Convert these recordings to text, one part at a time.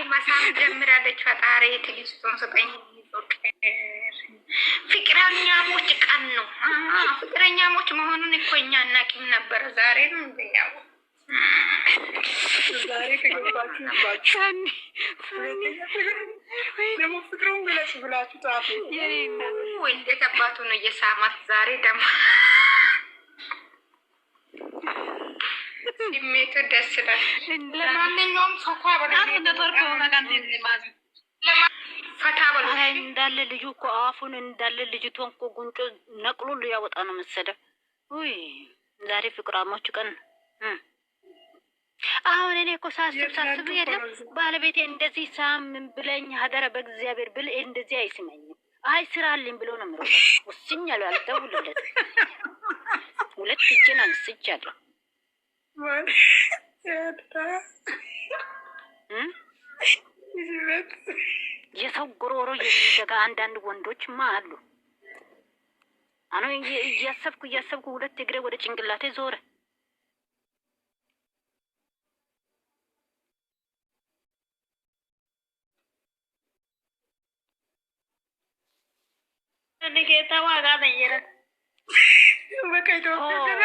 መሳም ጀምራለች። ፈጣሪ ትዕግስቱን ስጠኝ። ፍቅረኛሞች ቀን ነው። ፍቅረኛሞች መሆኑን እኮ እኛ አናውቅም ነበረ። ዛሬ ነው እንደያው ዛሬ ከገባችሁ ደግሞ ፍቅሩን ግለጽ ብላችሁ ጻፉ። እንዴት አባቱ ነው እየሳማት ዛሬ ደግሞ ስሜቱ ደስ ይላል። ለማንኛውም ፈታ በሉ እንዳለ ልጁ እኮ አፉን እንዳለ ልጅቷን እኮ ጉንጮ ነቅሎ ሊያወጣ ነው መሰለ። ውይ ዛሬ ፍቅራሞች ቀን። አሁን እኔ እኮ ሳስብ የለም ባለቤቴ እንደዚህ ሳምን ብለኝ ሀደረ በእግዚአብሔር ብል እንደዚህ አይስመኝም። አይ ስራልኝ ብሎ ነው ምሮ ወስኛለሁ። አልደውልለት ሁለት እጄን አንስቻለሁ። የሰው ጉሮሮ የሚዘጋ አንዳንድ ወንዶችማ አሉ። አሁን እያሰብኩ ሁለት እግሬ ወደ ጭንቅላቴ ዞረ።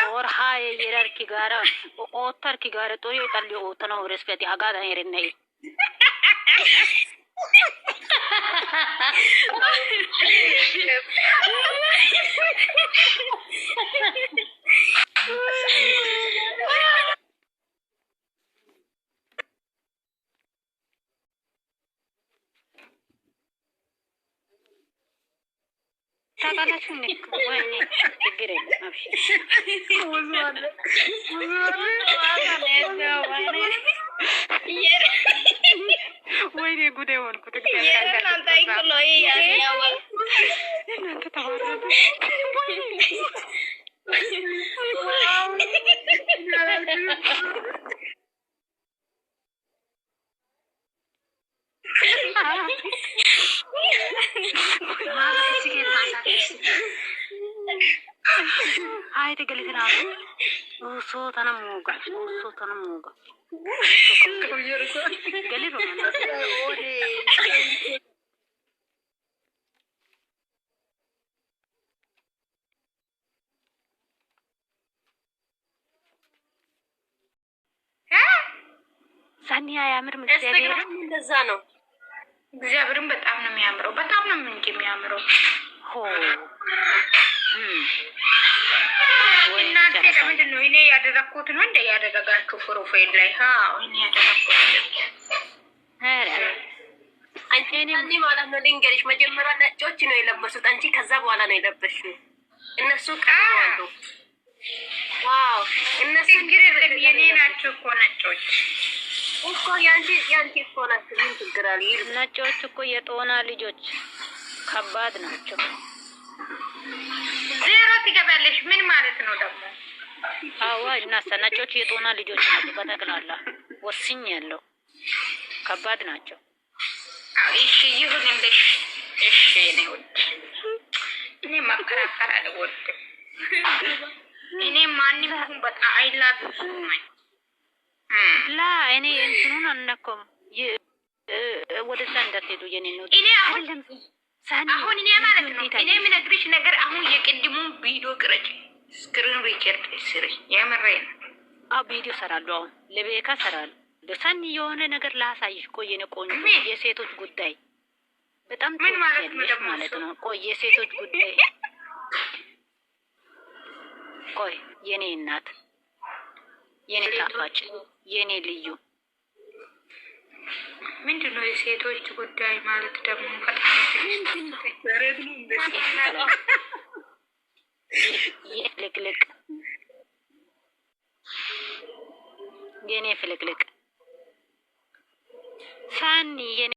और हाय येरर की गारा ओतर की गारा तो ये कर लियो ओतना और इसके ती हगा दे रे नहीं ታቃላችሁ ነክ ወይኔ ችግር የለም አብሽ ወይኔ ጉዴ ሆንኩት። እናንተ ተባረሩ። Hai te gali tena uso tanam moga gali ro ore ሳኒያ ያምር ምትያበረ እንደዛ ነው። እግዚአብሔርን በጣም ነው የሚያምረው። በጣም ነው እንጂ የሚያምረው ሆ እናንተ ለምንድን ነው እኔ ያደረኩት ነው እንደ ያደረጋችሁ ፕሮፋይል ላይ? እኔ ያደረኩት አንቺ ማለት ነው። ልንገርሽ መጀመሪያ ነጮች ነው የለበሱት አንቺ ከዛ በኋላ ነው የለበሽው። እነሱ ቀርዋሉ። ዋው እነሱ ግሬ የኔ ናቸው እኮ ነጮች እኮ ያንቺ እኮ ናቸው። ምን ችግር አለ? ነጮች እኮ የጦና ልጆች ከባድ ናቸው። ዜሮ ትገባለሽ ምን ማለት ነው ደግሞ? አዋ እናሳ ነጮች የጦና ልጆች ናቸው። በጠቅላላ ወስኛለሁ። ከባድ ናቸው። እሺ ይሁንልሽ። እሺ ነው እኔ ማከራከር አልወድም። እኔ ማንንም በጣም አይላብስ ላ እኔ እንትኑን አልነኩም። ወደዛ እንዳትሄዱ የኔ ነው። እኔ አይደለም አሁን እኔ ማለት ነው እኔ የምነግርሽ ነገር አሁን የቅድሙን ቪዲዮ ቅረጭ ስክሪን ሪከርድ ስሪ። የምሬን ቪዲዮ ሰራለሁ። አሁን ለቤካ ሰራለሁ። ለሳኒ የሆነ ነገር ላሳይሽ። ቆይ ነው ቆንጆ የሴቶች ጉዳይ በጣም ምን ማለት ነው? ቆይ የሴቶች ጉዳይ ቆይ የኔ እናት የኔ ጣፋጭ የኔ ልዩ ምንድነው የሴቶች ጉዳይ ማለት ደግሞ? ፍልቅልቅ የኔ ፍልቅልቅ ሳኒ